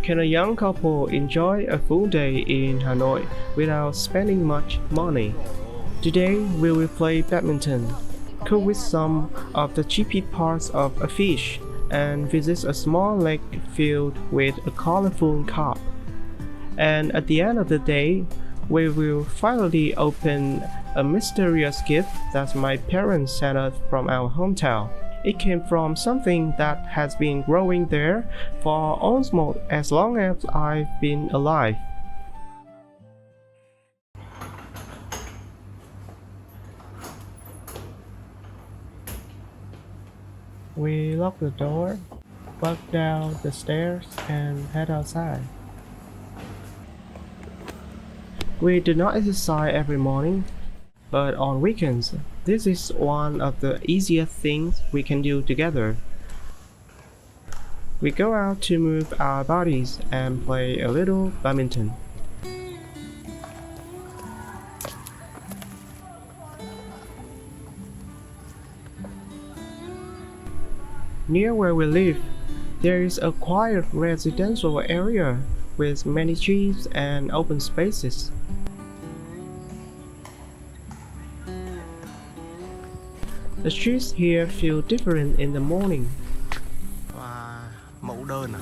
Can a young couple enjoy a full day in Hanoi without spending much money? Today we will play badminton, cook with some of the cheapest parts of a fish, and visit a small lake filled with a colorful carp. And at the end of the day, we will finally open a mysterious gift that my parents sent us from our hometown. It came from something that has been growing there for almost as long as I've been alive. We lock the door, walk down the stairs, and head outside. We do not exercise every morning, but on weekends, this is one of the easiest things we can do together. We go out to move our bodies and play a little badminton. Near where we live, there is a quiet residential area with many trees and open spaces. The streets here feel different in the morning. Và mẫu đơn à?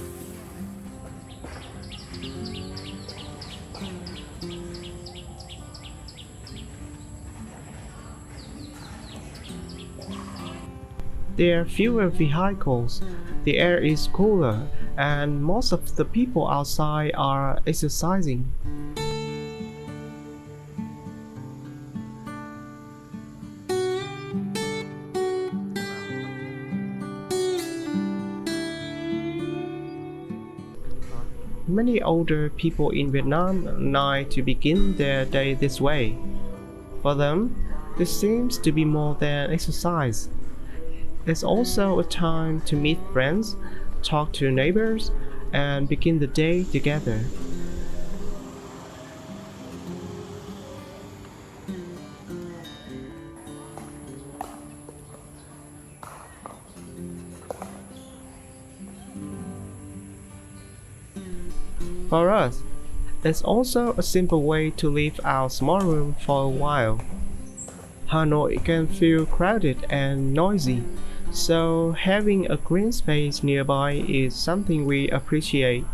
There are fewer vehicles, the air is cooler, and most of the people outside are exercising. Many older people in Vietnam like to begin their day this way. For them, this seems to be more than exercise. It's also a time to meet friends, talk to neighbors, and begin the day together. For us, it's also a simple way to leave our small room for a while. Hanoi can feel crowded and noisy, so having a green space nearby is something we appreciate.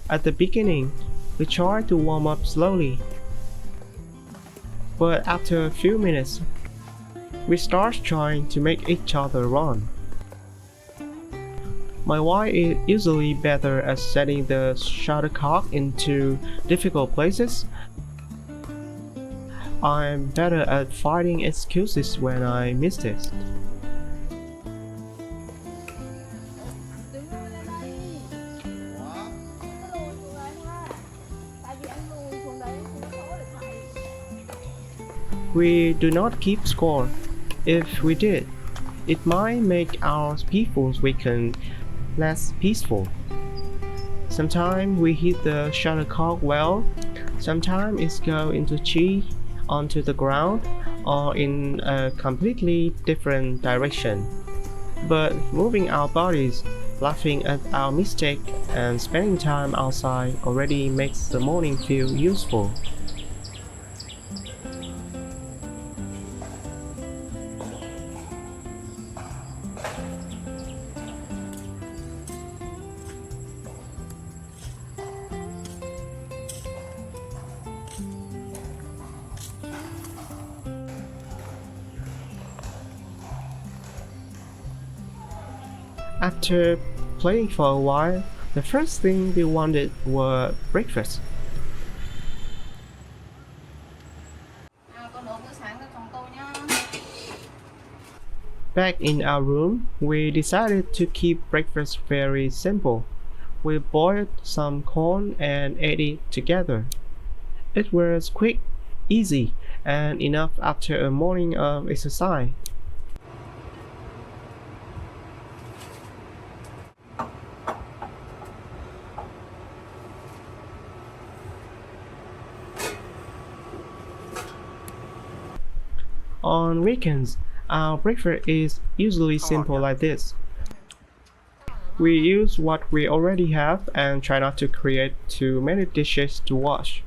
At the beginning, we try to warm up slowly, but after a few minutes, we start trying to make each other run. My wife is usually better at setting the shuttlecock into difficult places. I'm better at finding excuses when I miss it. We do not keep score. If we did, it might make our peaceful weekend less peaceful. Sometimes we hit the shuttlecock well, sometimes it goes into tree, onto the ground, or in a completely different direction. But moving our bodies, laughing at our mistake, and spending time outside already makes the morning feel useful. After playing for a while, the first thing we wanted was breakfast. Back in our room, we decided to keep breakfast very simple. We boiled some corn and ate it together. It was quick, easy, and enough after a morning of exercise. On weekends, Our breakfast is usually simple like this. We use what we already have and try not to create too many dishes to wash.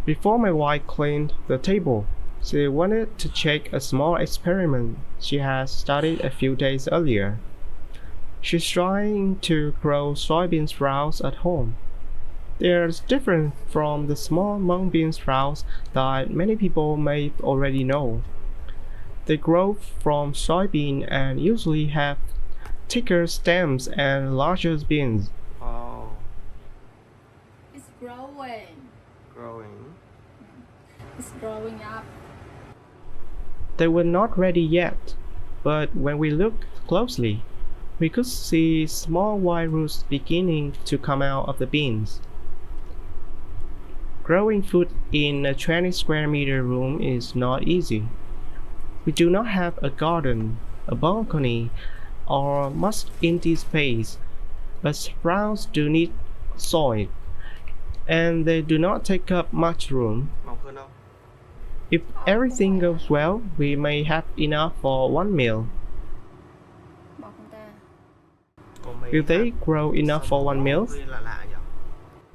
Before my wife cleaned the table, she wanted to check a small experiment she had started a few days earlier. She's trying to grow soybean sprouts at home. They're different from the small mung bean sprouts that many people may already know. They grow from soybean and usually have thicker stems and larger beans. Oh, It's growing. growing. It's growing up. They were not ready yet, but when we looked closely, we could see small white roots beginning to come out of the beans. Growing food in a 20 square meter room is not easy. We do not have a garden, a balcony, or much empty space, but sprouts do need soil, and they do not take up much room. Mọc hơn không? If everything goes well, we may have enough for one meal. Mọc không ta? Có mấy Will they hạt grow enough for one meal? hơi lạ lạ nhỉ?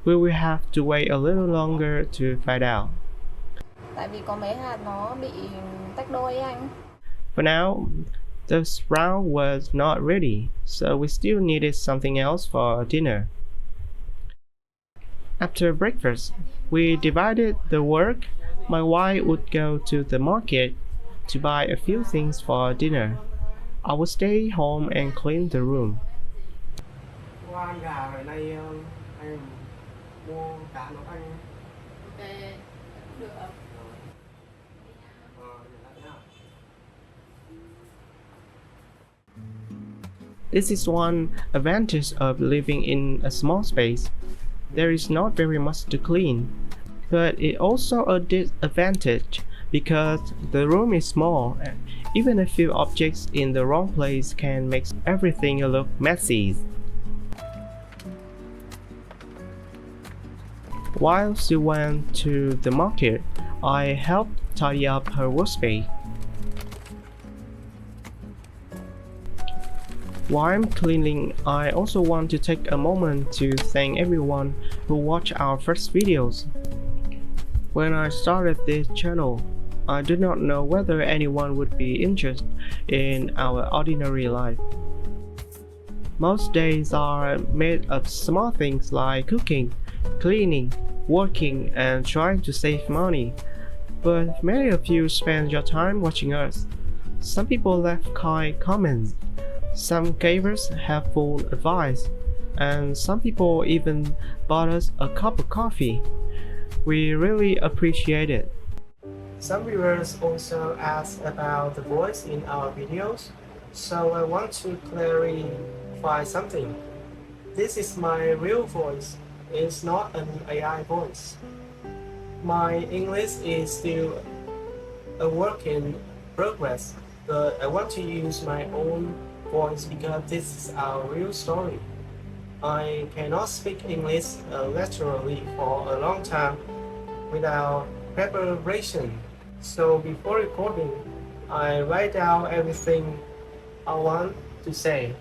We will have to wait a little longer to find out. Tại vì có mấy hạt nó bị tách đôi ấy anh. For now, the sprout was not ready, so we still needed something else for dinner. After breakfast, we divided the work. My wife would go to the market to buy a few things for dinner. I would stay home and clean the room. Qua ăn gà ở đây anh mua cá nấu ăn. Ok, được. This is one advantage of living in a small space. There is not very much to clean, but it also a disadvantage because the room is small. Even a few objects in the wrong place can make everything look messy. While she went to the market, I helped tidy up her workspace. While I'm cleaning, I also want to take a moment to thank everyone who watched our first videos. When I started this channel, I did not know whether anyone would be interested in our ordinary life. Most days are made of small things like cooking, cleaning, working, and trying to save money. But many of you spend your time watching us. Some people left kind comments. Some gave us helpful advice, and some people even bought us a cup of coffee. We really appreciate it. Some viewers also asked about the voice in our videos, so I want to clarify something. This is my real voice. It's not an AI voice. My English is still a work in progress, but I want to use my own voice because this is our real story. I cannot speak English literally for a long time without preparation. So before recording, I write down everything I want to say.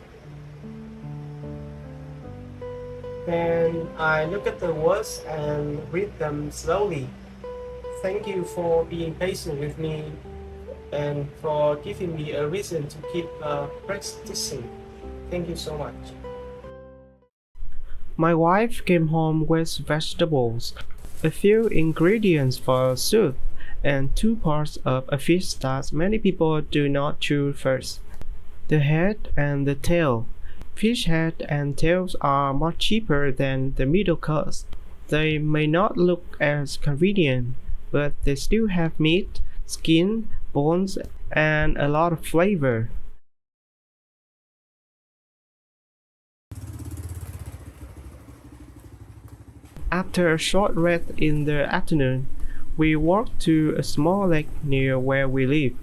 Then I look at the words and read them slowly. Thank you for being patient with me and for giving me a reason to keep practicing. Thank you so much. My wife came home with vegetables, a few ingredients for soup, and 2 parts of a fish that many people do not chew first: the head and the tail. Fish head and tails are much cheaper than the middle cost. They may not look as convenient, but they still have meat, skin, bones, and a lot of flavor. After a short rest in the afternoon, we walked to a small lake near where we live.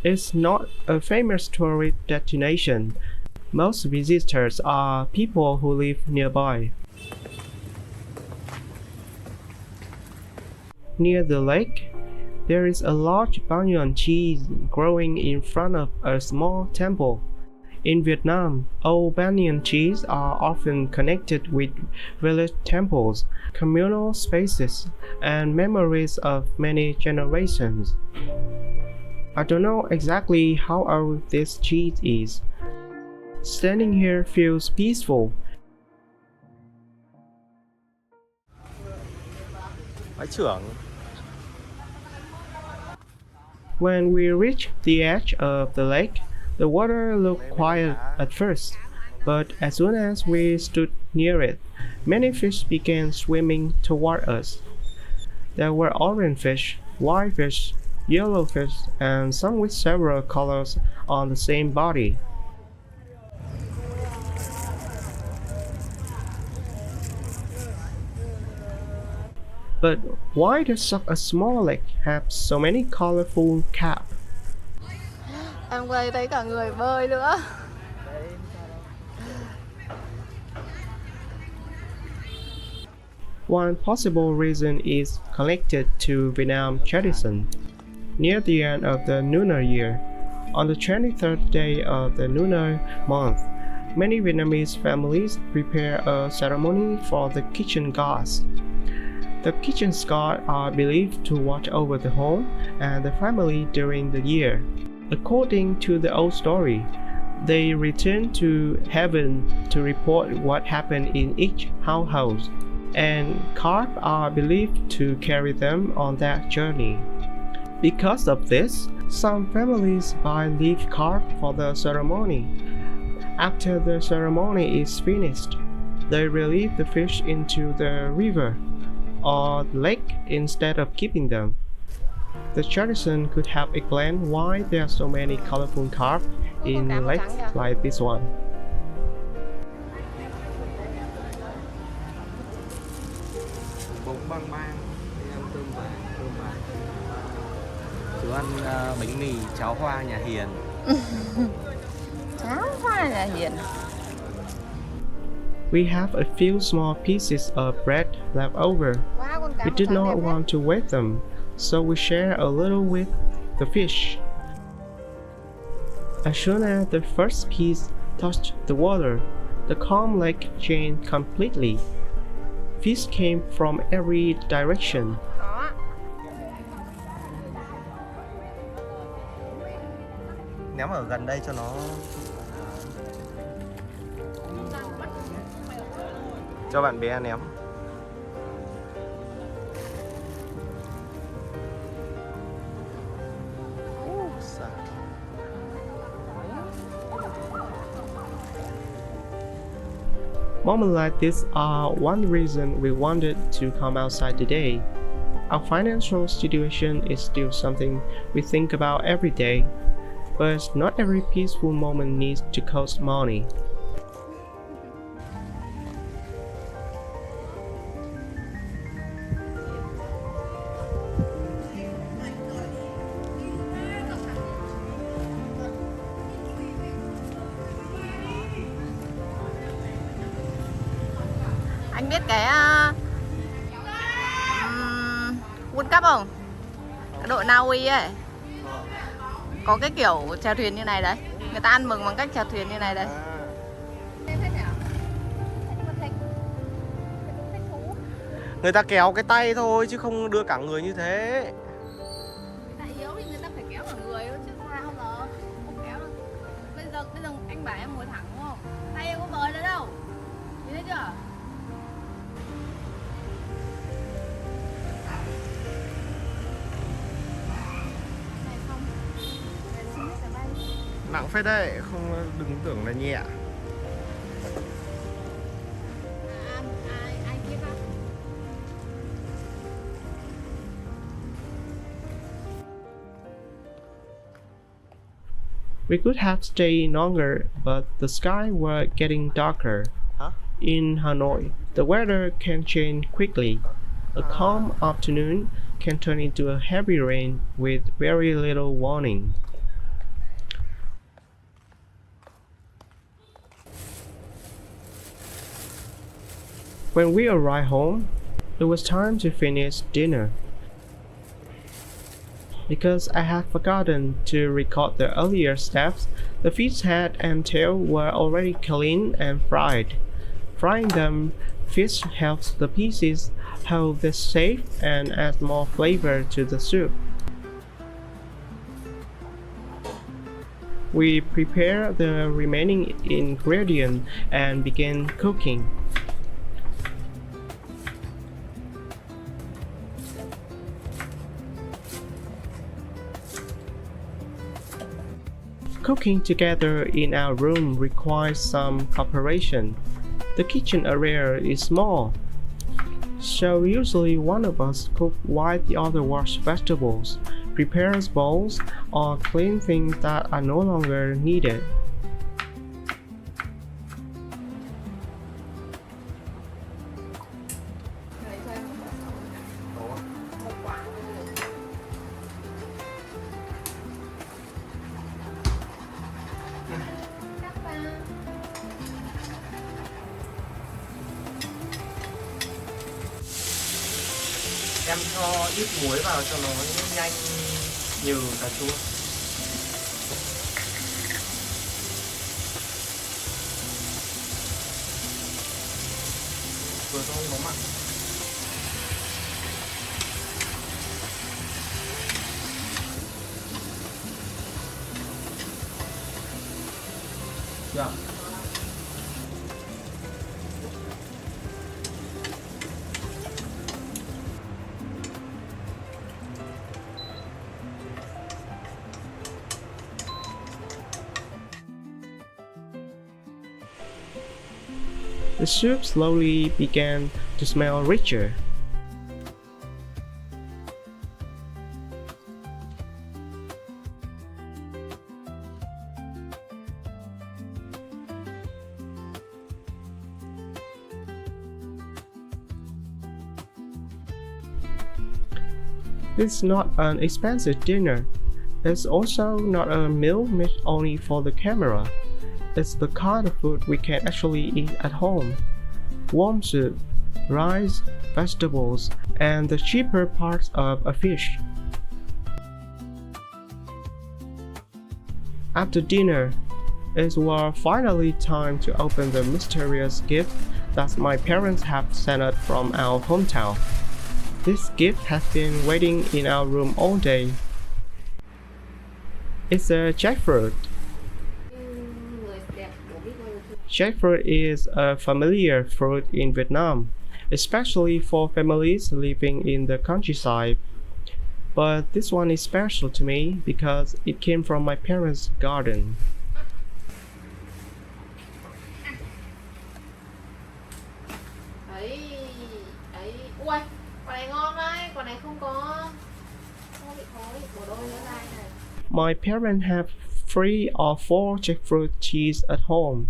It's not a famous tourist destination, Most visitors are people who live nearby. Near the lake, there is a large banyan tree growing in front of a small temple. In Vietnam, old banyan trees are often connected with village temples, communal spaces, and memories of many generations. I don't know exactly how old this tree is. Standing here feels peaceful. Bái trưởng. When we reached the edge of the lake, the water looked quiet at first, but as soon as we stood near it, many fish began swimming toward us. There were orange fish, white fish, yellow fish, and some with several colors on the same body. But why does such a small lake have so many colorful caps? Em quay thấy cả người bơi nữa. One possible reason is connected to Vietnam tradition. Near the end of the lunar year, on the 23rd day of the lunar month, many Vietnamese families prepare a ceremony for the kitchen gods. The kitchen gods are believed to watch over the home and the family during the year. According to the old story, they return to heaven to report what happened in each household, and carp are believed to carry them on that journey. Because of this, some families buy leaf carp for the ceremony. After the ceremony is finished, they release the fish into the river or lake instead of keeping them. The tradition could have explained why there are so many colorful carp in lakes like this one. Bún băng ban, đi ăn cơm vàng. Chú ăn bánh mì cháo hoa nhà Hiền. Cháo hoa nhà Hiền. We have a few small pieces of bread left over. Wow, con cá We màu did trắng not đẹp want to waste them, so we share a little with the fish. As soon as the first piece touched the water, the calm lake changed completely. Fish came from every direction. đó. Ném ở gần đây cho nó. Cho bạn bé ném. Moments like this are one reason we wanted to come outside today. Our financial situation is still something we think about every day, but not every peaceful moment needs to cost money. Anh biết cái World Cup không? Cái đội Na Uy ấy. Có cái kiểu chèo thuyền như này đấy. Người ta ăn mừng bằng cách chèo thuyền như này đấy. Người ta kéo cái tay thôi chứ không đưa cả người như thế. Người ta yếu thì người ta phải kéo cả người chứ sao giờ không kéo được. Bây giờ anh bảo em ngồi thẳng đúng không? Tay em có bời nữa đâu. Nhìn thấy chưa? Nặng phết đấy, không đừng tưởng là nhẹ. Ai kia không? We could have stayed longer, but the skies were getting darker. Huh? In Hanoi, the weather can change quickly. A calm afternoon can turn into a heavy rain with very little warning. When we arrived home, it was time to finish dinner. Because I had forgotten to record the earlier steps, the fish head and tail were already cleaned and fried. Frying them fish helps the pieces hold their shape and adds more flavor to the soup. We prepare the remaining ingredients and begin cooking. Cooking together in our room requires some cooperation. The kitchen area is small, so usually one of us cooks while the other washes vegetables, prepares bowls, or cleans things that are no longer needed. Này cho em một quả sấu. Một quả thôi được. Cắt ra. Em cho ít muối vào cho nó nhanh nhừ cà chua. Vừa thôi nó mặn. Dạ. The soup slowly began to smell richer. This is not an expensive dinner. It's also not a meal made only for the camera. It's the kind of food we can actually eat at home. Warm soup, rice, vegetables, and the cheaper parts of a fish. After dinner, it was finally time to open the mysterious gift that my parents have sent us from our hometown. This gift has been waiting in our room all day. It's a jackfruit. Người đẹp bố biết người thương. Jackfruit is a familiar fruit in Vietnam, especially for families living in the countryside. But this one is special to me because it came from my parents' garden. Ấy, ấy. Ui, quả này ngon đấy, quả này không bị thối. Một đôi nữa đây này. My parents have 3 or 4 jackfruit trees at home.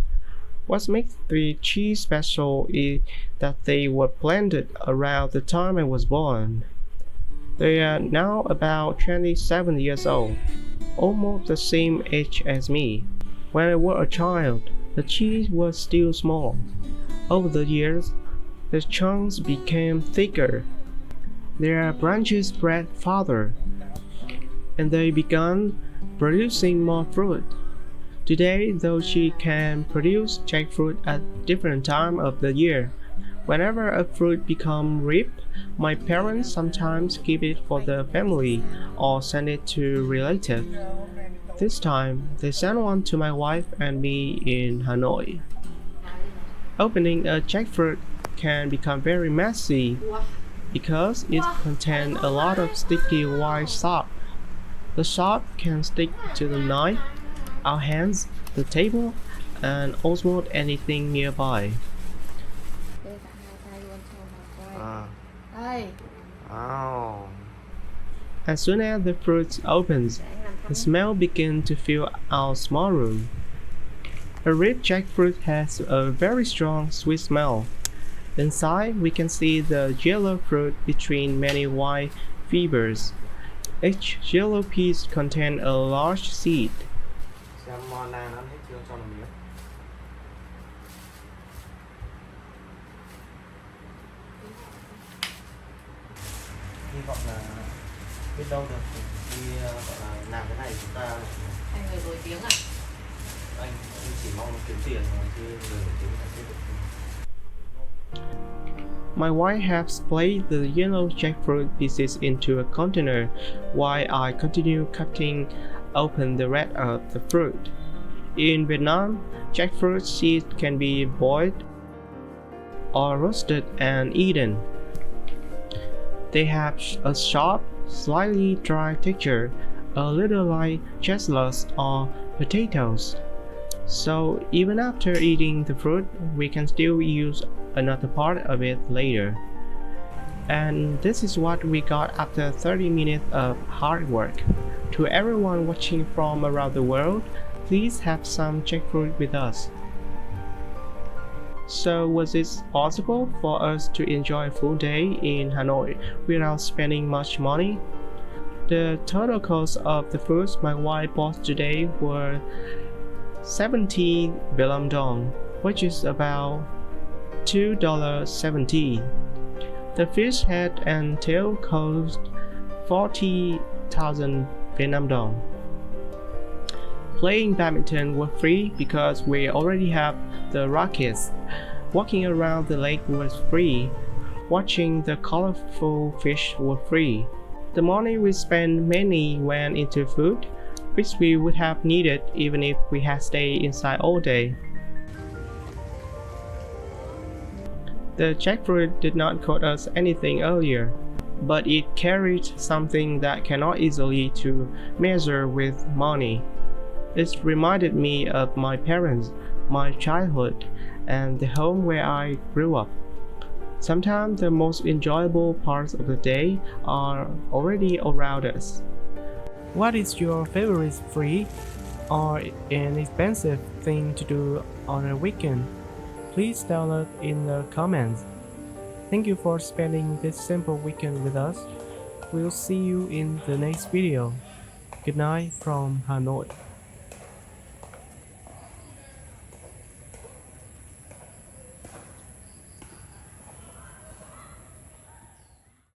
What makes the trees special is that they were planted around the time I was born. They are now about 27 years old, almost the same age as me. When I was a child, the trees were still small. Over the years, the trunks became thicker. Their branches spread farther, and they began producing more fruit. Today, though she can produce jackfruit at different time of the year, whenever a fruit becomes ripe, my parents sometimes keep it for the family or send it to relatives. This time, they sent one to my wife and me in Hanoi. Opening a jackfruit can become very messy because it contains a lot of sticky white sap. The sap can stick to the knife, our hands, the table, and almost anything nearby. Đây cả hai tay luôn cho mà coi. À. Đây, Wow. As soon as the fruit opens, để anh làm the thắng. smell begins to fill our small room. A ripe jackfruit has a very strong sweet smell. Inside, we can see the yellow fruit between many white fibers. Each yellow piece contains a large seed. Xem ngon ăn hết chưa cho nó miếng. vọng là biết đâu được khi gọi là làm cái này chúng ta Hai người nổi tiếng à? anh chỉ mong kiếm tiền thôi chứ người nổi tiếng là chưa được. My wife has placed the yellow jackfruit pieces into a container while I continue cutting open the rest of the fruit. In Vietnam, jackfruit seeds can be boiled or roasted and eaten. They have a sharp, slightly dry texture, a little like chestnuts or potatoes. So even after eating the fruit, we can still use another part of it later. And this is what we got after 30 minutes of hard work. To everyone watching from around the world, please have some jackfruit with us. So was it possible for us to enjoy a full day in Hanoi without spending much money? The total cost of the foods my wife bought today were 70 Vietnam dong, which is about $2.70. The fish head and tail cost 40,000 Vietnam dong. Playing badminton was free because we already have the rackets. Walking around the lake was free. Watching the colorful fish was free. The money we spent mainly went into food, which we would have needed even if we had stayed inside all day. The jackfruit did not cost us anything earlier, but it carried something that cannot easily to measure with money. It reminded me of my parents, my childhood, and the home where I grew up. Sometimes the most enjoyable parts of the day are already around us. What is your favorite free or inexpensive thing to do on a weekend? Please tell us in the comments. Thank you for spending this simple weekend with us. We'll see you in the next video. Good night from Hanoi.